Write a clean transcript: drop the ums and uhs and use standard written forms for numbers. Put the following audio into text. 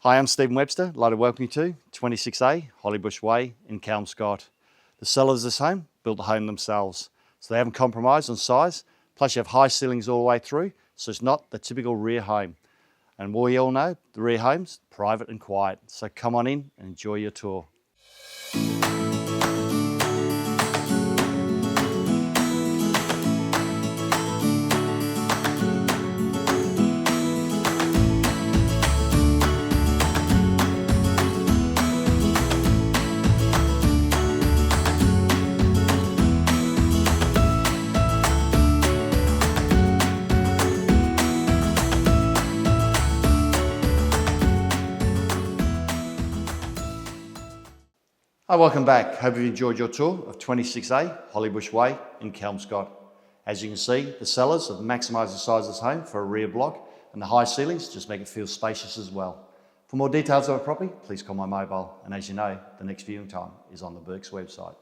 Hi, I'm Stephen Webster. I'd like to welcome you to 26A Hollybush Way in Kelmscott. The sellers of this home built the home themselves, so they haven't compromised on size. Plus you have high ceilings all the way through, so it's not the typical rear home. And we all know the rear home's private and quiet, so come on in and enjoy your tour. Hi, welcome back. Hope you've enjoyed your tour of 26A Hollybush Way in Kelmscott. As you can see, the sellers have maximised the size of this home for a rear block, and the high ceilings just make it feel spacious as well. For more details on the property, please call my mobile, and as you know, the next viewing time is on the Burke's website.